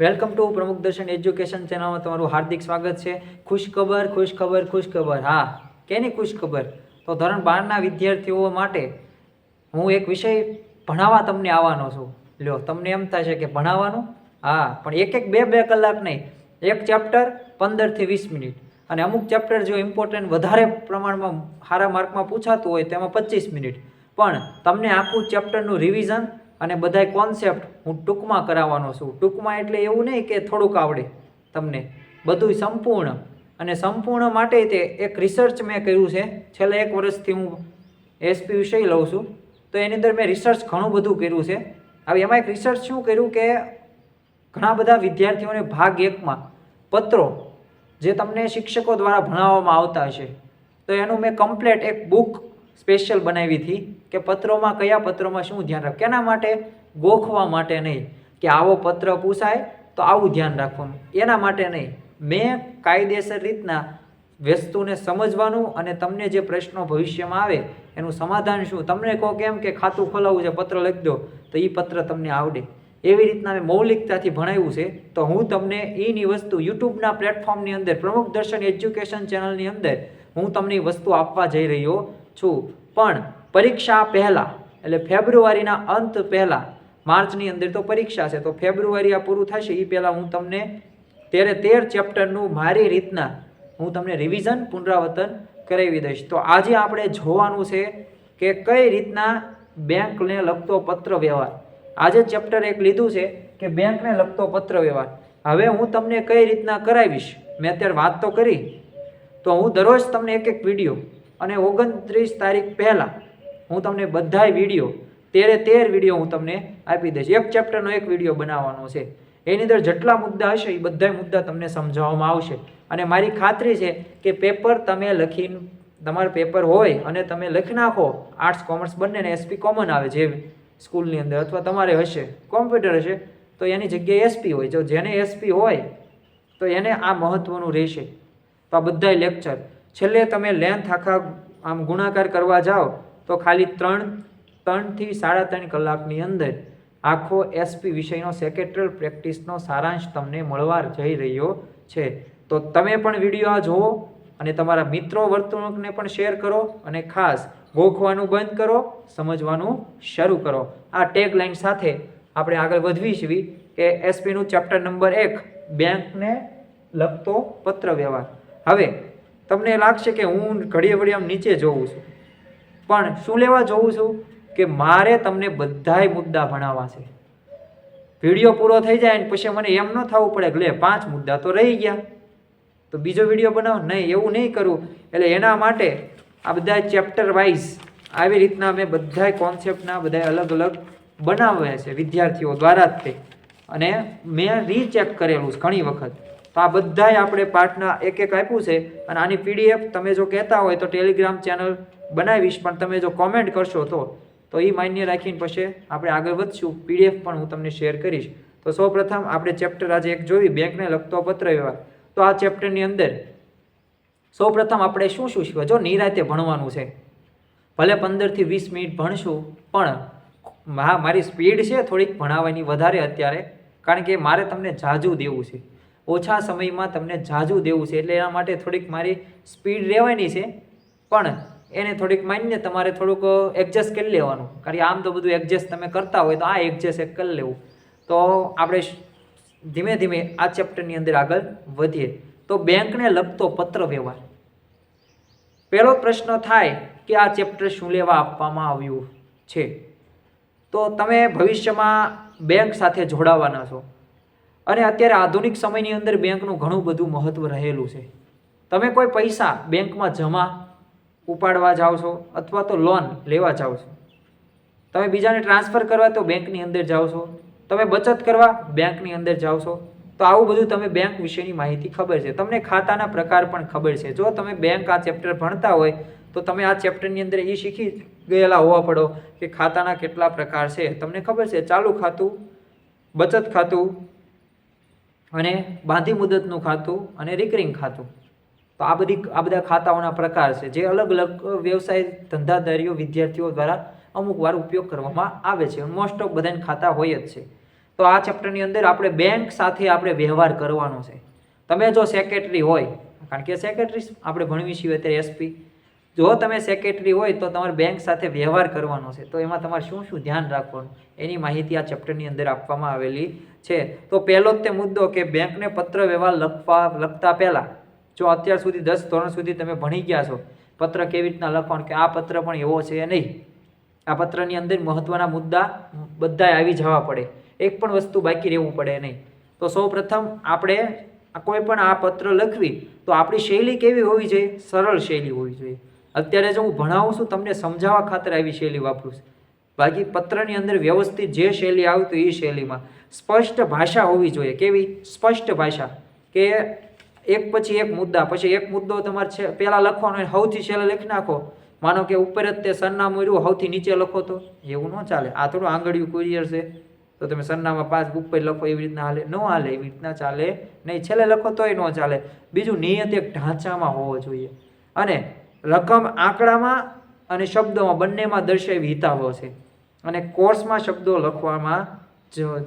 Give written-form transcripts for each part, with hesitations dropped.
Welcome to પ્રમુખ દર્શન education ચેનલમાં તમારું હાર્દિક સ્વાગત છે। ખુશખબર હા કેની ખુશખબર તો ધોરણ 12ના વિદ્યાર્થીઓ માટે હું એક વિષય ભણાવવા તમને આવવાનો છું। લ્યો તમને એમ થશે કે ભણાવવાનું હા પણ એક બે કલાક નહીં, એક ચેપ્ટર 15 થી 20 મિનિટ અને અમુક ચેપ્ટર જો ઇમ્પોર્ટન્ટ વધારે પ્રમાણમાં સારા માર્કમાં પૂછાતું હોય તેમાં 25 મિનિટ, પણ તમને આખું ચેપ્ટરનું રિવિઝન અને બધાય કોન્સેપ્ટ હું ટૂંકમાં કરાવવાનો છું। ટૂંકમાં એટલે એવું નહીં કે થોડુંક આવડે, તમને બધું સંપૂર્ણ અને સંપૂર્ણ માટે તે એક રિસર્ચ મેં કર્યું છે। છેલ્લા 1 વર્ષથી હું એસપી વિષય લઉં છું તો એની અંદર મેં રિસર્ચ ઘણું બધું કર્યું છે। હવે એમાં એક રિસર્ચ શું કર્યું કે ઘણા બધા વિદ્યાર્થીઓને ભાગ 1માં પત્રો જે તમને શિક્ષકો દ્વારા ભણાવવામાં આવતા હશે તો એનું મેં કમ્પ્લીટ એક બુક સ્પેશિયલ બનાવી હતી કે પત્રોમાં કયા પત્રોમાં શું ધ્યાન રાખવું, કેના માટે ગોખવા માટે નહીં કે આવો પત્ર પૂછાય તો આવું ધ્યાન રાખવાનું, એના માટે નહીં। મેં કાયદેસર રીતના વસ્તુને સમજવાનું અને તમને જે પ્રશ્નો ભવિષ્યમાં આવે એનું સમાધાન શું, તમને કહો કેમ કે ખાતું ખોલાવવું છે પત્ર લખી દો તો એ પત્ર તમને આવડે, એવી રીતના મેં મૌલિકતાથી ભણાવ્યું છે। તો હું તમને એની વસ્તુ યુટ્યુબના પ્લેટફોર્મની અંદર પ્રમુખ દર્શન એજ્યુકેશન ચેનલની અંદર હું તમને એ વસ્તુ આપવા જઈ રહ્યો છું। પણ પરીક્ષા પહેલાં એટલે ફેબ્રુઆરીના અંત પહેલાં, માર્ચની અંદર તો પરીક્ષા છે તો ફેબ્રુઆરી આ પૂરું થશે એ પહેલાં હું તમને 13 ચેપ્ટરનું મારી રીતના હું તમને રિવિઝન પુનરાવર્તન કરાવી દઈશ। તો આજે આપણે જોવાનું છે કે કઈ રીતના બેંકને લગતો પત્ર વ્યવહાર, આજે ચેપ્ટર 1 લીધું છે કે બેંકને લગતો પત્ર વ્યવહાર। હવે હું તમને કઈ રીતના કરાવીશ, મેં અત્યારે વાત તો કરી, તો હું દરરોજ તમને એક વિડીયો અને 29 તારીખ પહેલાં હું તમને બધાય વિડીયો 13 વિડીયો હું તમને આપી દઈશ। એક ચેપ્ટરનો એક વિડીયો બનાવવાનો છે, એની અંદર જેટલા મુદ્દા હશે એ બધા મુદ્દા તમને સમજાવવામાં આવશે। અને મારી ખાતરી છે કે પેપર તમે લખીને, તમારું પેપર હોય અને તમે લખી નાખો, આર્ટ્સ કોમર્સ બંનેને એસપી કોમન આવે જે સ્કૂલની અંદર, અથવા તમારે હશે કોમ્પ્યુટર હશે તો એની જગ્યાએ એસપી હોય, જો જેને એસપી હોય તો એને આ મહત્ત્વનું રહેશે। તો આ બધાય લેક્ચર છેલ્લે તમે લેન્થ આખા આમ ગુણાકાર કરવા જાઓ તો ખાલી 3 થી 3.5 કલાકની અંદર આખો એસપી વિષયનો સેક્રેટરીયલ પ્રેક્ટિસનો સારાંશ તમને મળવા જઈ રહ્યો છે। તો તમે પણ વિડીયો આ જુઓ અને તમારા મિત્રો વર્તણૂકને પણ શેર કરો અને ખાસ ગોખવાનું બંધ કરો, સમજવાનું શરૂ કરો। આ ટેગ લાઈન સાથે આપણે આગળ વધવી છીએ કે એસપીનું ચેપ્ટર નંબર 1 બેંકને લગતો પત્ર વ્યવહાર। હવે તમને લાગશે કે હું ઘડીએ આમ નીચે જોઉં છું, પણ શું લેવા જોઉં છું કે મારે તમને બધાય મુદ્દા ભણાવવા છે। વિડીયો પૂરો થઈ જાય અને પછી મને એમ ન થવું પડે કે લે 5 મુદ્દા તો રહી ગયા તો બીજો વિડીયો બનાવો, નહીં એવું નહીં કરું। એટલે એના માટે આ બધા ચેપ્ટર વાઇઝ આવી રીતના મેં બધાય કોન્સેપ્ટના બધાય અલગ અલગ બનાવ્યા છે વિદ્યાર્થીઓ દ્વારા જ તે, અને મેં રીચેક કરેલું છે ઘણી વખત। તો આ બધાય આપણે પાર્ટના એક આપ્યું છે અને આની પીડીએફ તમે જો કહેતા હોય તો ટેલિગ્રામ ચેનલ બનાવીશ, પણ તમે જો કોમેન્ટ કરશો તો એ માન્ય રાખીને પછી આપણે આગળ વધશું, પીડીએફ પણ હું તમને શેર કરીશ। તો સૌપ્રથમ આપણે ચેપ્ટર આજે 1 જોઈ, બેંકને લગતો પત્ર વ્યવહાર। તો આ ચેપ્ટરની અંદર સૌપ્રથમ આપણે શું શીખવા, જો નિરાતે ભણવાનું છે, ભલે 15 થી 20 મિનિટ ભણશું, પણ મારી સ્પીડ છે થોડીક ભણાવવાની વધારે અત્યારે, કારણ કે મારે તમને જાજુ દેવું છે, ઓછા સમયમાં તમને જાજુ દેવું છે, એટલે એના માટે થોડીક મારી સ્પીડ રહેવાની છે, પણ એને થોડીક માન્ય તમારે થોડુંક એડજસ્ટ કરી લેવાનું, કારણ કે આમ તો બધું એડજસ્ટ તમે કરતા હોય તો આ એડજસ્ટ કરી લેવું। તો આપણે ધીમે ધીમે આ ચેપ્ટરની અંદર આગળ વધીએ। તો બેંકને લગતો પત્ર વ્યવહાર, પહેલો પ્રશ્ન થાય કે આ ચેપ્ટર શું લેવા આપવામાં આવ્યું છે। તો તમે ભવિષ્યમાં બેંક સાથે જોડાવાના છો અને અત્યારે આધુનિક સમયની અંદર બેંકનું ઘણું બધું મહત્વ રહેલું છે। તમે કોઈ પૈસા બેંકમાં જમા ઉપાડવા જાઓ છો અથવા તો લોન લેવા જાઓ છો, તમે બીજાને ટ્રાન્સફર કરવા તો બેંકની અંદર જાઓ છો, તમે બચત કરવા બેંકની અંદર જાઓ છો, તો આવું બધું તમે બેંક વિશેની માહિતી ખબર છે, તમને ખાતાના પ્રકાર પણ ખબર છે। જો તમે બેંક આ ચેપ્ટર ભણતા હોય તો તમે આ ચેપ્ટરની અંદર એ શીખી ગયેલા હોવા પડો કે ખાતાના કેટલા પ્રકાર છે, તમને ખબર છે ચાલુ ખાતું, બચત ખાતું અને બાંધી મુદતનું ખાતું અને રિકરિંગ ખાતું। તો આ બધા ખાતાઓના પ્રકાર છે જે અલગ અલગ વ્યવસાય ધંધાદારીઓ વિદ્યાર્થીઓ દ્વારા અમુક વાર ઉપયોગ કરવામાં આવે છે, મોસ્ટ ઓફ બધાને ખાતા હોય જ છે। તો આ ચેપ્ટરની અંદર આપણે બેંક સાથે આપણે વ્યવહાર કરવાનો છે. તમે જો સેક્રેટરી હોય, કારણ કે સેક્રેટરી આપણે ભણવી છીએ અત્યારે એસપી, જો તમે સેક્રેટરી હોય તો તમારે બેંક સાથે વ્યવહાર કરવાનો છે. તો એમાં તમારે શું શું ધ્યાન રાખવાનું એની માહિતી આ ચેપ્ટરની અંદર આપવામાં આવેલી છે. તો પહેલો જ તે મુદ્દો કે બેંકને પત્ર વ્યવહાર લખતા પહેલા, જો અત્યાર સુધી 10 ધોરણ સુધી તમે ભણી ગયા છો પત્ર કેવી રીતના લખવાનું, કે આ પત્ર પણ એવો છે નહીં, આ પત્રની અંદર મહત્વના મુદ્દા બધા આવી જવા પડે, એક પણ વસ્તુ બાકી રહેવું પડે નહીં. તો સૌ પ્રથમ આપણે કોઈ પણ આ પત્ર લખવી તો આપણી શૈલી કેવી હોવી જોઈએ? સરળ શૈલી હોવી જોઈએ. અત્યારે જો હું ભણાવું છું તમને સમજાવવા ખાતર આવી શૈલી વાપરું છું, બાકી પત્રની અંદર વ્યવસ્થિત જે શૈલી આવતી એ શૈલીમાં સ્પષ્ટ ભાષા હોવી જોઈએ. કેવી? સ્પષ્ટ ભાષા, કે એક પછી એક મુદ્દા, પછી એક મુદ્દો તમારે પહેલાં લખવાનો હોય, સૌથી છેલ્લે લખી નાખો. માનો કે ઉપર જ તે સરનામું રહ્યું, સૌથી નીચે લખો તો એવું ન ચાલે. આ થોડું આંગળીયું કુરિયર છે તો તમે સરનામા 5 ઉપર લખો એવી રીતના હાલે? ન હાલે, એવી રીતના ચાલે નહીં. છેલ્લે લખો તોય ન ચાલે. બીજું, નિયત એક ઢાંચામાં હોવો જોઈએ, અને રકમ આંકડામાં અને શબ્દોમાં બંનેમાં દર્શાવી હિતાવહ છે, અને કોર્સમાં શબ્દો લખવામાં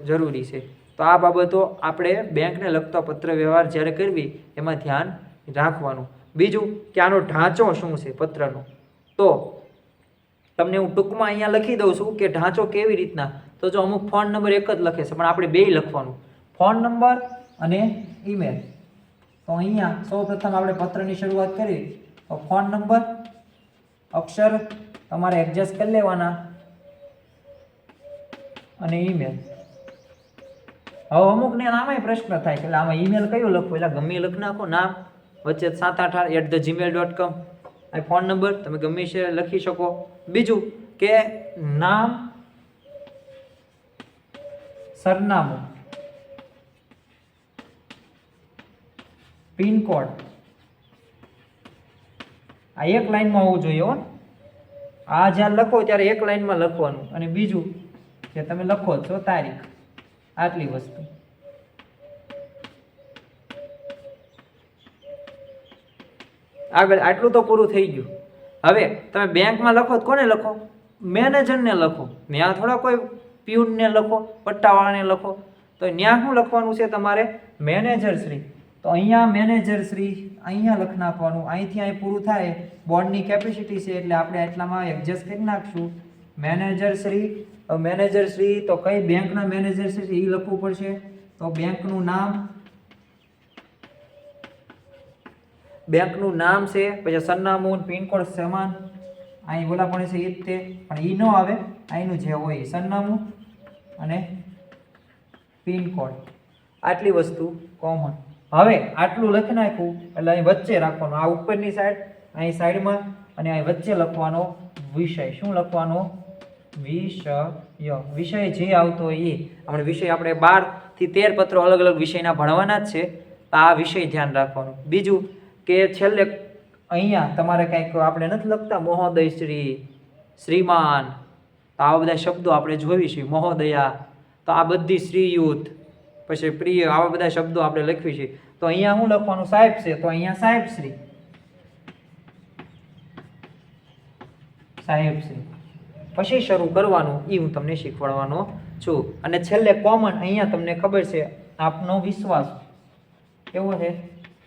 જરૂરી છે. તો આ બાબતો આપણે બેંકને લગતો પત્ર વ્યવહાર જ્યારે કરવી એમાં ધ્યાન રાખવાનું. બીજું કે આનો ઢાંચો શું છે પત્રનો, તો તમને હું ટૂંકમાં અહીંયા લખી દઉં છું કે ઢાંચો કેવી રીતના. તો જો અમુક ફોન નંબર એક જ લખે છે, પણ આપણે બેય લખવાનું, ફોન નંબર અને ઈમેલ. તો અહીંયા સૌ પ્રથમ આપણે પત્રની શરૂઆત કરી તો ફોન નંબર અક્ષર તમારે એડજસ્ટ કરી લેવાના, અને ઈમેલ. હવે અમુકને નામે પ્રશ્ન થાય કે આમાં ઈમેલ કયું લખવું, એટલે ગમે લખી નાખો નામ, વચ્ચે 788@gmail.com. આ ફોન નંબર તમે ગમે છે લખી શકો. બીજું કે નામ, સરનામું, પિનકોડ, આ એક લાઈનમાં હોવું જોઈએ હો. આ જ્યારે લખો ત્યારે એક લાઈનમાં લખવાનું. અને બીજું કે તમે લખો છો તારીખ, આટલી વસ્તુ. આગળ આટલું તો પૂરું થઈ ગયું. હવે તમે બેંકમાં લખો તો કોને લખો? મેનેજરને લખો. ત્યાં થોડા કોઈ પ્યુનને લખો, પટ્ટાવાળાને લખો. તો ત્યાં શું લખવાનું છે તમારે? મેનેજર શ્રી. તો અહીંયા મેનેજર શ્રી અહીંયા લખી નાખવાનું. અહીંથી અહીં પૂરું થાય. બોર્ડની કેપેસિટી છે એટલે આપણે એટલામાં એડજસ્ટ કરી નાખશું. મેનેજર શ્રી. મેનેજર શ્રી તો કઈ બેંકના મેનેજર શ્રી એ લખવું પડશે. તો બેંકનું નામ, બેંકનું નામ છે, પછી સરનામું, પિનકોડ સમાન. અહીં બોલા પડે છે એ જ તે, પણ એ ન આવે. અહીંનું જે હોય સરનામું અને પિનકોડ, આટલી વસ્તુ કોમન. હવે આટલું લખી નાખ્યું એટલે અહીં વચ્ચે રાખવાનું, આ ઉપરની સાઈડ, અહીં સાઈડમાં, અને અહીં વચ્ચે લખવાનો વિષય. શું લખવાનો? વિષય. વિષય જે આવતો હોય એ. આપણે વિષય આપણે 12 થી 13 પત્રો અલગ અલગ વિષયના ભણવાના જ છે, તો આ વિષય ધ્યાન રાખવાનું. બીજું કે છેલ્લે અહીંયા તમારે કંઈક આપણે નથી લખતા મહોદય શ્રી, શ્રીમાન, તો આવા બધા શબ્દો આપણે જોઈશું. મહોદયા, તો આ બધી શ્રીયુત, પછી પ્રિય, આવા બધા શબ્દો આપણે લખવી છે. તો અહીંયા શું લખવાનું? સાહેબ છે, તો અહીંયા સાહેબ શ્રી, સાહેબ શ્રી. પછી શરૂ કરવાનું, એ હું તમને શીખવાડવાનો છું. અને છેલ્લે કોમન, અહીંયા તમને ખબર છે આપનો વિશ્વાસ. કેવો છે?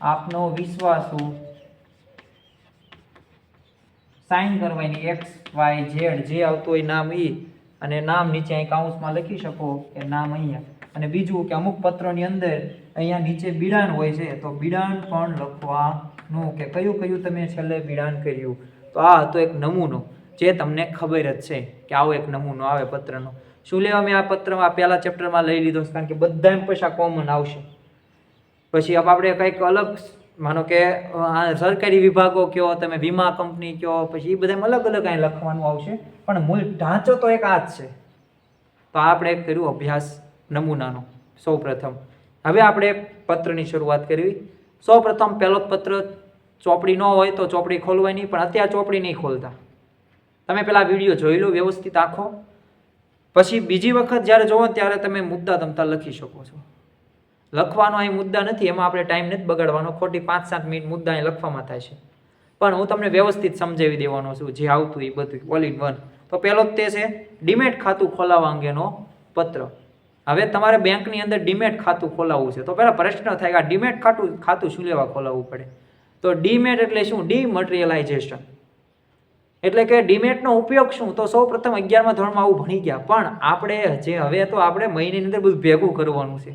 આપનો વિશ્વાસુ. સાઇન કરવાની XYZ જે આવતું હોય નામ ઈ, અને નામ નીચે અહીં કાઉન્સમાં લખી શકો કે નામ અહીંયા. અને બીજું કે અમુક પત્રોની અંદર અહીંયા નીચે બિડાણ હોય છે, તો બિડાણ પણ લખવાનું, કે કયું કયું તમે છેલ્લે બિડાણ કર્યું. તો આ હતો એક નમૂનો જે તમને ખબર જ છે કે આવો એક નમૂનો આવે પત્રનો. શું લેવા મેં આ પત્રમાં પહેલા ચેપ્ટરમાં લઈ લીધો, કારણ કે બધા પૈસા કોમન આવશે. પછી આપણે કંઈક અલગ, માનો કે સરકારી વિભાગો કયો, તમે વીમા કંપની કયો, પછી એ બધામાં અલગ અલગ અહીં લખવાનું આવશે, પણ મૂળ ઢાંચો તો એક આ જ છે. તો આપણે કર્યું અભ્યાસ નમૂનાનો સૌ પ્રથમ. હવે આપણે પત્રની શરૂઆત કરવી. સૌ પ્રથમ પહેલો પત્ર, ચોપડી ન હોય તો ચોપડી ખોલવાની, પણ અત્યારે ચોપડી નહીં ખોલતા. તમે પેલા વિડીયો જોઈ લો વ્યવસ્થિત આખો, પછી બીજી વખત જ્યારે જોવો ત્યારે તમે મુદ્દા તમતા લખી શકો છો. લખવાનો અહીં મુદ્દા નથી, એમાં આપણે ટાઈમ નથી બગાડવાનો. ખોટી 5-7 મિનિટ મુદ્દા અહીં લખવામાં થાય છે, પણ હું તમને વ્યવસ્થિત સમજાવી દેવાનો છું જે આવતું એ બધું ઓલ ઇન વન. તો પહેલો જ તે છે ડીમેટ ખાતું ખોલાવવા અંગેનો પત્ર. હવે તમારે બેંકની અંદર ડીમેટ ખાતું ખોલાવવું છે. તો પહેલાં પ્રશ્ન થાય કે આ ડીમેટ ખાતું શું લેવા ખોલાવવું પડે? તો ડીમેટ એટલે શું? ડીમટીરિયલાઇઝેશન. એટલે કે ડીમેટનો ઉપયોગ શું? તો સૌ પ્રથમ 11મા ધોરણમાં આવું ભણી ગયા, પણ આપણે હવે તો આપણે મહિનાની અંદર બધું ભેગું કરવાનું છે.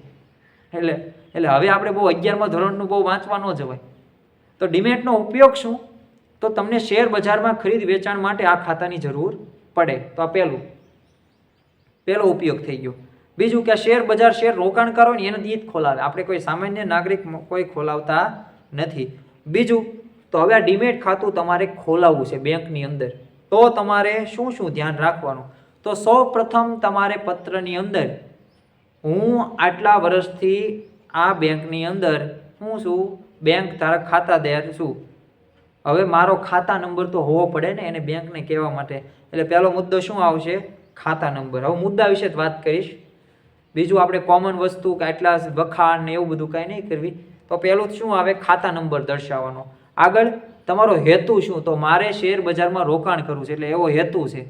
એટલે હવે આપણે બહુ 11મા ધોરણનું બહુ વાંચવા ન જવાય. તો ડીમેટનો ઉપયોગ શું? તો તમને શેર બજારમાં ખરીદ વેચાણ માટે આ ખાતાની જરૂર પડે. તો આ પહેલો ઉપયોગ થઈ ગયો. બીજું કે શેર બજાર શેર રોકાણકારો ને એનાથી જ ખોલાવે, આપણે કોઈ સામાન્ય નાગરિક કોઈ ખોલાવતા નથી. બીજું, તો હવે આ ડીમેટ ખાતું તમારે ખોલાવવું છે બેંકની અંદર. તો તમારે શું ધ્યાન રાખવાનું? તો સૌ પ્રથમ તમારે પત્રની અંદર હું આટલા વર્ષથી આ બેંકની અંદર હું છું બેંક ધારક ખાતાદાર છું. હવે મારો ખાતા નંબર તો હોવો પડે ને એને બેંકને કહેવા માટે. એટલે પહેલો મુદ્દો શું આવશે? ખાતા નંબર. હવે મુદ્દા વિશે જ વાત કરીશ. બીજું આપણે કોમન વસ્તુ કે આટલા વખાણ ને એવું બધું કાંઈ નહીં કરવી. તો પહેલું શું આવે? ખાતા નંબર દર્શાવવાનો. આગળ તમારો હેતુ શું? તો મારે શેર બજારમાં રોકાણ કરવું છે એટલે એવો હેતુ છે.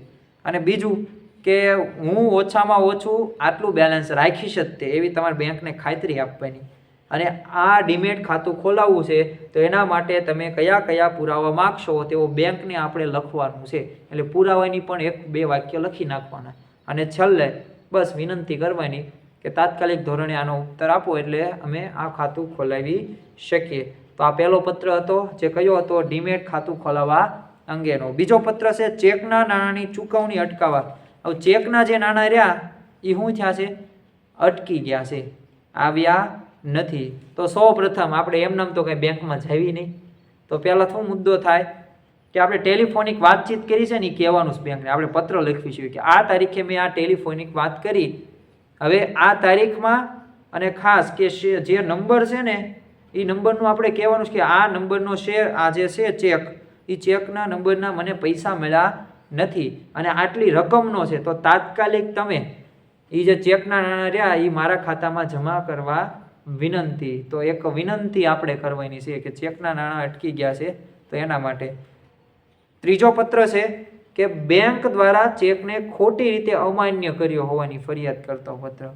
અને બીજું કે હું ઓછામાં ઓછું આટલું બેલેન્સ રાખીશ જ તે એવી તમારે બેંકને ખાતરી આપવાની. અને આ ડીમેટ ખાતું ખોલાવવું છે તો એના માટે તમે કયા કયા પુરાવા માગશો તેવો બેંકને આપણે લખવાનું છે. એટલે પુરાવાની પણ 1-2 વાક્ય લખી નાખવાના. અને છેલ્લે બસ વિનંતી કરવાની કે તાત્કાલિક ધોરણે આનો ઉત્તર આપો એટલે અમે આ ખાતું ખોલાવી શકીએ. તો આ પહેલો પત્ર હતો જે કયો હતો? ડીમેટ ખાતું ખોલાવવા અંગેનો. બીજો પત્ર છે ચેકના નાણાંની ચૂકવણી અટકાવવા. હવે ચેકના જે નાણાં રહ્યા એ શું થયા છે? અટકી ગયા છે, આવ્યા નથી. તો સૌ પ્રથમ આપણે એમનામ તો કંઈ બેંકમાં જવી નહીં. તો પહેલાં શું મુદ્દો થાય કે આપણે ટેલિફોનિક વાતચીત કરી છે ને એ કહેવાનું છે બેંકને. આપણે પત્ર લખીશું કે આ તારીખે મેં આ ટેલિફોનિક વાત કરી. હવે આ તારીખમાં અને ખાસ કે જે નંબર છે ને એ નંબરનું આપણે કહેવાનું છે કે આ નંબરનો શેર આ જે છે ચેક, એ ચેકના નંબરના મને પૈસા મળ્યા નથી અને આટલી રકમનો છે. તો તાત્કાલિક તમે એ જે ચેકના નાણાં રહ્યા એ મારા ખાતામાં જમા કરવા વિનંતી. તો એક વિનંતી આપણે કરવાની છે કે ચેકના નાણાં અટકી ગયા છે તો એના માટે. ત્રીજો પત્ર છે કે બેંક દ્વારા ચેકને ખોટી રીતે અમાન્ય કર્યો હોવાની ફરિયાદ કરતો પત્ર.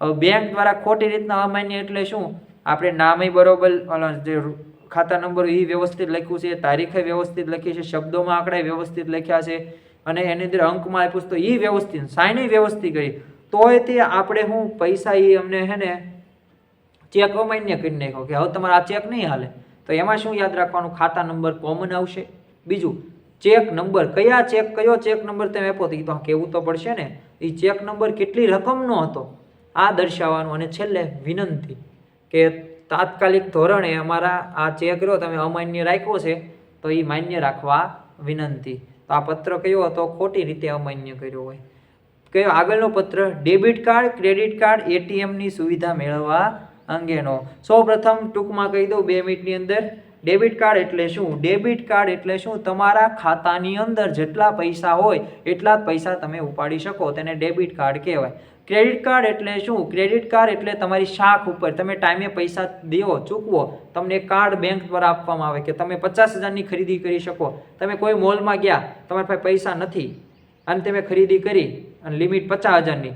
હવે બેંક દ્વારા ખોટી રીતના અમાન્ય એટલે શું? આપણે નામે બરોબર, જે ખાતા નંબર એ વ્યવસ્થિત લખ્યું છે, તારીખે વ્યવસ્થિત લખી છે, શબ્દોમાં આંકડા વ્યવસ્થિત લખ્યા છે અને એની અંદર અંકમાં આપ્યું તો એ વ્યવસ્થિત, સાઇન વ્યવસ્થિત કરી, તોય તે આપણે શું પૈસા એ અમને હે ને ચેક અમાન્ય કરી નાખ્યો કે હવે તમારે આ ચેક નહીં હાલે. તો એમાં શું યાદ રાખવાનું? ખાતા નંબર કોમન આવશે. બીજું ચેક નંબર, કયો ચેક નંબર તમે આપો તો એ તો કહેવું તો પડશે ને. એ ચેક નંબર કેટલી રકમનો હતો આ દર્શાવવાનું. અને છેલ્લે વિનંતી કે તાત્કાલિક ધોરણે અમારા આ ચેક રહ્યો તમે અમાન્ય રાખ્યો છે તો એ માન્ય રાખવા વિનંતી. તો આ પત્ર કયો હતો? ખોટી રીતે અમાન્ય કર્યો હોય. કયો આગળનો પત્ર? ડેબિટ કાર્ડ, ક્રેડિટ કાર્ડ, એટીએમની સુવિધા મેળવવા અંગેનો. સૌ પ્રથમ ટૂંકમાં કહી દઉં 2 મિનિટની અંદર. ડેબિટ કાર્ડ એટલે શું? ડેબિટ કાર્ડ એટલે શું? તમારા ખાતાની અંદર જેટલા પૈસા હોય એટલા જ પૈસા તમે ઉપાડી શકો, તેને ડેબિટ કાર્ડ કહેવાય. ક્રેડિટ કાર્ડ એટલે શું? ક્રેડિટ કાર્ડ એટલે તમારી શાખ ઉપર તમે ટાઈમે પૈસા દો, ચૂકવો, તમને કાર્ડ બેંક દ્વારા આપવામાં આવે કે તમે 50,000ની ખરીદી કરી શકો. તમે કોઈ મોલમાં ગયા, તમારી પાસે પૈસા નથી અને તમે ખરીદી કરી અને લિમિટ 50,000ની,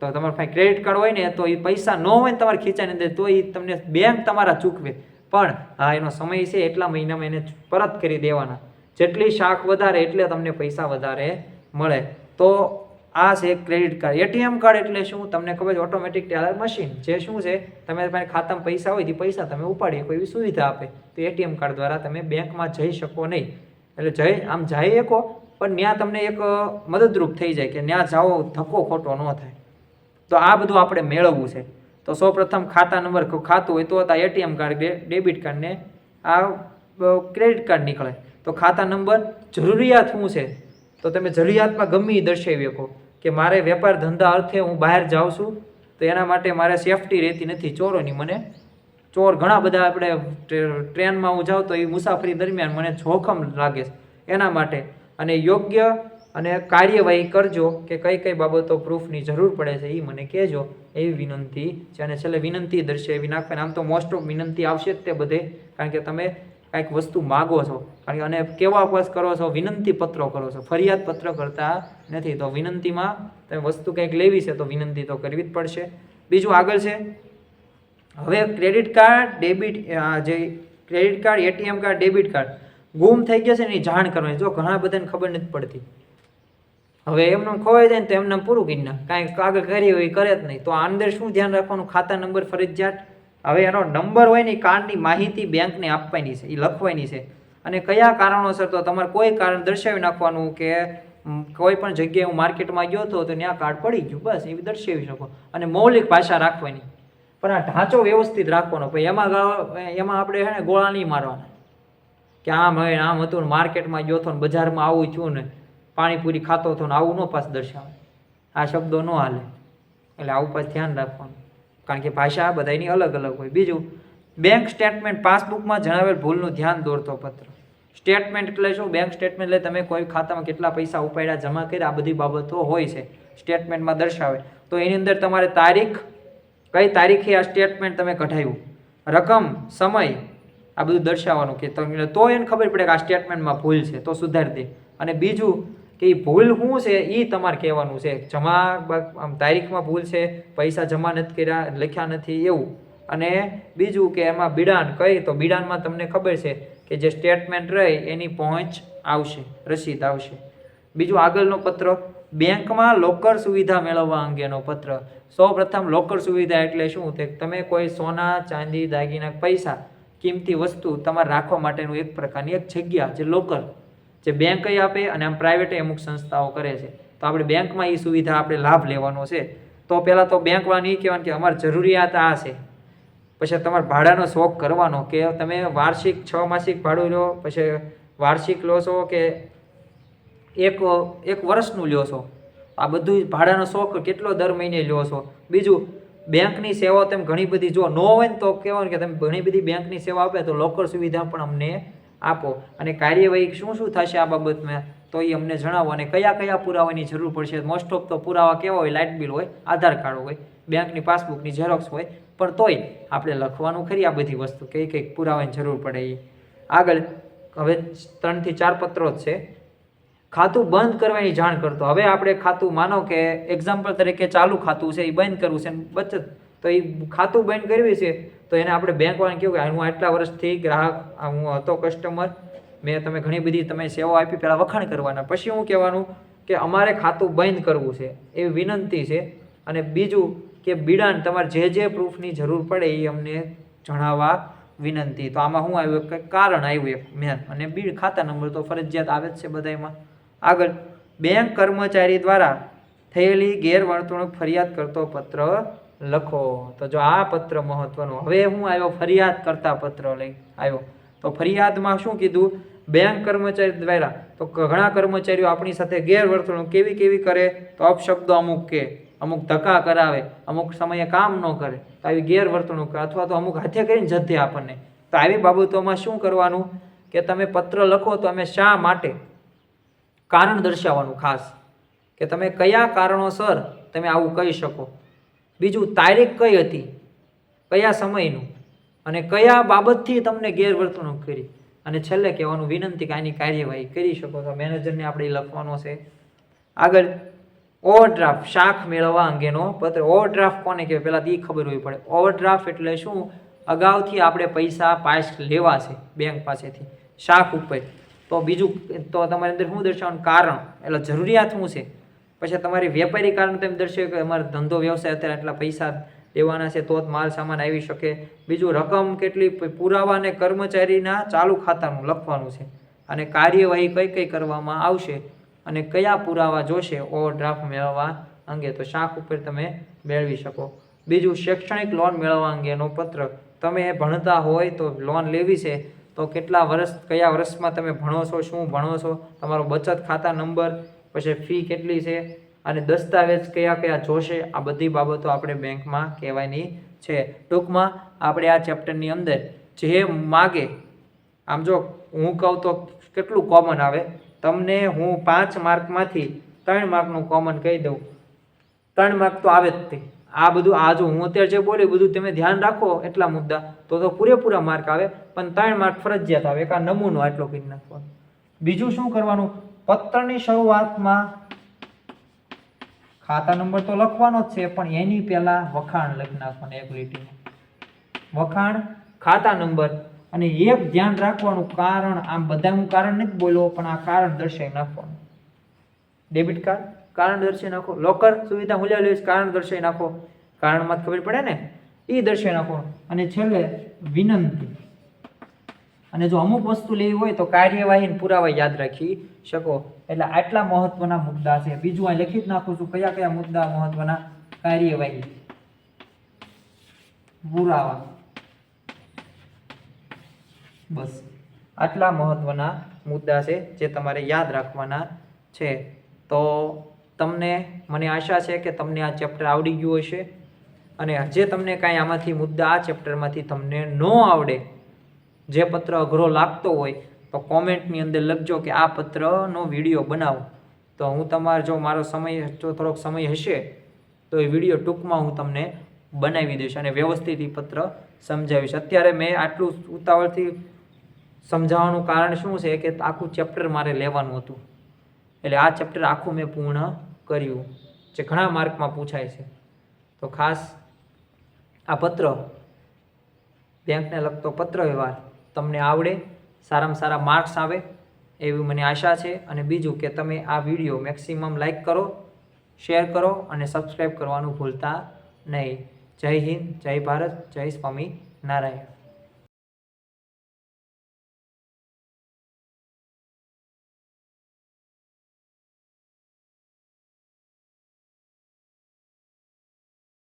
તો તમારા પાસે ક્રેડિટ કાર્ડ હોય ને તો એ પૈસા ન હોય ને તમારા ખીચાની અંદર તો એ તમને બેંક તમારા ચૂકવે. પણ હા, એનો સમય છે એટલા મહિનામાં એને પરત કરી દેવાના. જેટલી શાખ વધારે એટલે તમને પૈસા વધારે મળે. તો આ છે ક્રેડિટ કાર્ડ. એટીએમ કાર્ડ એટલે શું? તમને ખબર છે, ઓટોમેટિક ટેલર મશીન. જે શું છે, તમારી પાસે ખાતામાં પૈસા હોય તે પૈસા તમે ઉપાડી શકો એવી સુવિધા આપે. તો એટીએમ કાર્ડ દ્વારા તમે બેંકમાં જઈ શકો નહીં. એટલે જઈ શકો પણ ત્યાં તમને એક મદદરૂપ થઈ જાય કે ત્યાં જાઓ ધક્કો ખોટો ન થાય. તો આ બધું આપણે મેળવવું છે. તો સૌપ્રથમ ખાતા નંબર ખાતું હોય તો આ એટીએમ કાર્ડ, ડેબિટ કાર્ડ ને આ ક્રેડિટ કાર્ડ નીકળે. તો ખાતા નંબર જરૂરિયાત શું છે? તો તમે જરૂરિયાતમાં ગમે એ દર્શાવી શકો કે મારે વેપાર ધંધા અર્થે હું બહાર જાઉં છું તો એના માટે મારે સેફટી રહેતી નથી ચોરોની. મને ચોર ઘણા બધા, આપણે ટ્રેનમાં હું જાઉં તો એ મુસાફરી દરમિયાન મને જોખમ લાગે છે એના માટે. અને યોગ્ય અને કાર્યવાહી કરજો કે કઈ કઈ બાબતો પ્રૂફની જરૂર પડે છે એ મને કહેજો, એવી વિનંતી છે. અને છેલ્લે વિનંતી દર્શાવી નાખવાની. આમ તો મોસ્ટ ઓફ વિનંતી આવશે જ તે બધે, કારણ કે તમે કાંઈક વસ્તુ માગો છો, કારણ કે અને કેવા અપવાસ કરો છો, વિનંતી પત્રો કરો છો, ફરિયાદ પત્ર કરતા નથી. તો વિનંતીમાં તમે વસ્તુ કંઈક લેવી છે તો વિનંતી તો કરવી જ પડશે. બીજું આગળ છે, હવે ક્રેડિટ કાર્ડ, ડેબિટ, જે credit card, ATM card, debit card ગુમ થઈ ગયા છે ને, એની જાણ કરવાની. જો ઘણા બધાને ખબર નથી પડતી, હવે એમને ખોવાઈ જાય ને તો એમને પૂરું કરી નાખ, કાંઈ કાગળ કરી હોય કરે જ નહીં. તો આ અંદર શું ધ્યાન રાખવાનું, ખાતા નંબર ફરજિયાત. હવે એનો નંબર હોય ને, કાર્ડની માહિતી બેંકને આપવાની છે, એ લખવાની છે. અને કયા કારણોસર, તો તમારે કોઈ કારણ દર્શાવી નાખવાનું કે કોઈ પણ જગ્યાએ હું માર્કેટમાં ગયો હતો તો ત્યાં કાર્ડ પડી ગયું, બસ એ દર્શાવી શકો. અને મૌલિક ભાષા રાખવાની, પણ આ ઢાંચો વ્યવસ્થિત રાખવાનો. પછી એમાં આપણે છે ને ગોળા નહીં મારવાના કે આમ હતું ને, માર્કેટમાં ગયો હતો ને, બજારમાં આવું થયું ને, પાણીપુરી ખાતો હતો ને, આવું ન પાસ દર્શાવે. આ શબ્દો ન હાલે, એટલે આવું પાસ ધ્યાન રાખવાનું, કારણ કે ભાષા બધાની અલગ અલગ હોય. બીજું, બેંક સ્ટેટમેન્ટ, પાસબુકમાં જણાવેલ ભૂલનું ધ્યાન દોરતો પત્ર. સ્ટેટમેન્ટ એટલે શું? બેંક સ્ટેટમેન્ટ એટલે તમે કોઈ ખાતામાં કેટલા પૈસા ઉપાડ્યા, જમા કર્યા, આ બધી બાબતો હોય છે, સ્ટેટમેન્ટમાં દર્શાવે. તો એની અંદર તમારે તારીખ, કઈ તારીખે આ સ્ટેટમેન્ટ તમે કઢાવ્યું, રકમ, સમય, આ બધું દર્શાવવાનું. કે તો એને ખબર પડે કે આ સ્ટેટમેન્ટમાં ભૂલ છે, તો સુધારી દે. અને બીજું કે એ ભૂલ શું છે એ તમારે કહેવાનું છે. જમા તારીખમાં ભૂલ છે, પૈસા જમા નથી કર્યા, લખ્યા નથી એવું. અને બીજું કે એમાં બિડાણ કઈ, તો બિડાણમાં તમને ખબર છે કે જે સ્ટેટમેન્ટ રહે એની પહોંચ આવશે, રસીદ આવશે. બીજું આગળનો પત્ર, બેંકમાં લોકર સુવિધા મેળવવા અંગેનો પત્ર. સૌ પ્રથમ લોકર સુવિધા એટલે શું? તમે કોઈ સોના, ચાંદી, દાગીના, પૈસા, કિંમતી વસ્તુ તમારે રાખવા માટેનું એક પ્રકારની એક જગ્યા, જે લોકર, જે બેંક આપે અને આમ પ્રાઇવેટ અમુક સંસ્થાઓ કરે છે. તો આપણે બેંકમાં એ સુવિધા આપણે લાભ લેવાનો છે. તો પહેલાં તો બેંકવાળાને એ કહેવાનું કે અમારી જરૂરિયાત આ છે. પછી તમારે ભાડાનો શોખ કરવાનો કે તમે વાર્ષિક 6 માસિક ભાડું લો, પછી વાર્ષિક લો છો કે એક વર્ષનું લ્યો છો. આ બધું ભાડાનો શોખ કેટલો દર મહિને લ્યો છો. બીજું, બેંકની સેવાઓ તમે ઘણી બધી જો ન હોય ને તો કહેવાનું કે તમે ઘણી બધી બેંકની સેવા આપે તો લોકર સુવિધા પણ અમને આપો. અને કાર્યવાહી શું શું થશે આ બાબતમાં તો એ અમને જણાવો. અને કયા કયા પુરાવાની જરૂર પડશે? મોસ્ટ ઓફ તો પુરાવા કેવા હોય? લાઇટ બિલ હોય, આધાર કાર્ડ હોય, બેંકની પાસબુકની ઝેરોક્સ હોય. પણ તોય આપણે લખવાનું ખરી આ બધી વસ્તુ, કઈ કઈ પુરાવાની જરૂર પડે એ. આગળ હવે 3 થી 4 પત્રો જ છે. ખાતું બંધ કરવાની જાણ કરતો. હવે આપણે ખાતું, માનો કે એક્ઝામ્પલ તરીકે ચાલુ ખાતું છે, એ બંધ કરવું છે, બચત, તો એ ખાતું બંધ કરવી છે તો એને આપણે બેંકવાળાને કહ્યું કે હું આટલા વર્ષથી ગ્રાહક, હું હતો કસ્ટમર, મેં તમે ઘણી બધી તમે સેવા આપી, પહેલાં વખાણ કરવાના, પછી હું કહેવાનું કે અમારે ખાતું બંધ કરવું છે એવી વિનંતી છે. અને બીજું કે બિડાણ, તમારે જે પ્રૂફની જરૂર પડે એ અમને જણાવવા વિનંતી. તો આમાં શું આવ્યું? કે કારણ આવ્યું એક મેન. અને બિલ, ખાતા નંબર તો ફરજિયાત આવે જ છે બધામાં. આગળ, બેંક કર્મચારી દ્વારા થયેલી ગેરવર્તણૂક ફરિયાદ કરતો પત્ર લખો. તો જો આ પત્ર મહત્વનો. હવે હું આવ્યો ફરિયાદ કરતા પત્ર લઈ આવ્યો. તો ફરિયાદમાં શું કીધું? બેંક કર્મચારી દ્વારા, તો ઘણા કર્મચારીઓ આપણી સાથે ગેરવર્તણૂક કેવી કરે? તો અપશબ્દો અમુક કે, અમુક ધક્કા કરાવે, અમુક સમયે કામ ન કરે, તો આવી ગેરવર્તણૂક, અથવા તો અમુક હાથે કરીને જધે આપણને. તો આવી બાબતોમાં શું કરવાનું કે તમે પત્ર લખો તો અમે શા માટે, કારણ દર્શાવવાનું ખાસ, કે તમે કયા કારણોસર તમે આવું કહી શકો. બીજું, તારીખ કઈ હતી, કયા સમયનું, અને કયા બાબતથી તમને ગેરવર્તણૂક કરી. અને છેલ્લે કહેવાનું વિનંતી કે આની કાર્યવાહી કરી શકો. તો મેનેજરને આપણે લખવાનો છે. આગળ, ઓવરડ્રાફ્ટ, શાખ મેળવવા અંગેનો પત્ર. ઓવરડ્રાફ્ટ કોને કહેવાય? પહેલાં એ ખબર હોવી પડે. ઓવરડ્રાફ્ટ એટલે શું? અગાઉથી આપણે પૈસા પાસ લેવા છે બેંક પાસેથી શાખ ઉપર. તો બીજું તો તમારી અંદર શું દર્શાવવાનું? કારણ, એટલે જરૂરિયાત શું છે. પછી તમારી વેપારી કારણ તમે દર્શાવ્યું કે અમારો ધંધો વ્યવસાય અત્યારે આટલા પૈસા લેવાના છે તો જ માલ સામાન આવી શકે. બીજું, રકમ કેટલી, પુરાવા અને કર્મચારીના ચાલુ ખાતાનું લખવાનું છે. અને કાર્યવાહી કઈ કઈ કરવામાં આવશે અને કયા પુરાવા જોશે ઓવરડ્રાફ્ટ મેળવવા અંગે, તો શાખ ઉપર તમે મેળવી શકો. બીજું, શૈક્ષણિક લોન મેળવવા અંગેનો પત્ર. તમે ભણતા હોય તો લોન લેવી છે તો કેટલા વર્ષ, કયા વર્ષમાં તમે ભણો છો, શું ભણો છો, તમારો બચત ખાતા નંબર, પછી ફી કેટલી છે, અને દસ્તાવેજ કયા કયા જોશે. આ બધી બાબતો આપણે બેંકમાં કહેવાની છે. ટૂંકમાં આપણે આ ચેપ્ટરની અંદર જે માગે, આમ જો હું કહું તો કેટલું કોમન આવે તમને, હું 5 માર્કમાંથી 3 માર્કનું કોમન કહી દઉં, 3 માર્ક તો આવે જ તે. આ બધું આ જો હું અત્યારે જે બોલ્યું બધું તમે ધ્યાન રાખો એટલા મુદ્દા તો પૂરેપૂરા માર્ક આવે, પણ 3 માર્ક ફરજિયાત આવે. એક આ નમૂનો આટલો કરી નાખવાનો. બીજું શું કરવાનું, પત્રની શરૂઆતમાં ખાતા નંબર તો લખવાનો જ છે, પણ એની પહેલા વખાણ લખી નાખવાના એક લીટીમાં. વખાણ, ખાતા નંબર, અને એક ધ્યાન રાખવાનું કારણ, આમ બધા હું કારણ નથી બોલ્યો પણ આ કારણ દર્શાવી નાખવાનું. ડેબિટ કાર્ડ કારણ દર્શાવી નાખો, લોકર સુવિધા મૂલ્ય લેવીશ કારણ દર્શાવી નાખો, કારણમાં ખબર પડે ને એ દર્શાવી નાખો. અને છેલ્લે વિનંતી. અને જો અમુક વસ્તુ લેવી હોય તો કાર્યવાહી પુરાવા યાદ રાખી શકો. એટલે આટલા મહત્વના મુદ્દા છે. બીજું અહીં લખી જ નાખું છું કયા કયા મુદ્દા મહત્વના. કાર્યવાહી, પુરાવા, બસ આટલા મહત્વના મુદ્દા છે જે તમારે યાદ રાખવાના છે. તો તમને મને આશા છે કે તમને આ ચેપ્ટર આવડી ગયું હશે. અને જે તમને કાંઈ આમાંથી મુદ્દા આ ચેપ્ટરમાંથી તમને ન આવડે, જે પત્ર અઘરો લાગતો હોય તો કોમેન્ટની અંદર લખજો કે આ પત્રનો વિડીયો બનાવો. તો હું તમારો જો મારો સમય જો થોડોક સમય હશે તો એ વિડીયો ટૂંકમાં હું તમને બનાવી દઈશ અને વ્યવસ્થિત એ પત્ર સમજાવીશ. અત્યારે મેં આટલું ઉતાવળથી સમજાવવાનું કારણ શું છે કે આખું ચેપ્ટર મારે લેવાનું હતું, એટલે આ ચેપ્ટર આખું મેં પૂર્ણ કર્યું, જે ઘણા માર્કમાં પૂછાય છે. તો ખાસ આ પત્ર, બેંકને લગતો પત્ર વ્યવહાર તમને આવડે, સારામાં સારા માર્ક્સ આવે એવી મને આશા છે. અને બીજું કે તમે આ વિડીયો મેક્સિમમ લાઈક કરો, શેર કરો અને સબસ્ક્રાઈબ કરવાનું ભૂલતા નહીં. જય હિન્દ, જય ભારત, જય સ્વામિનારાયણ.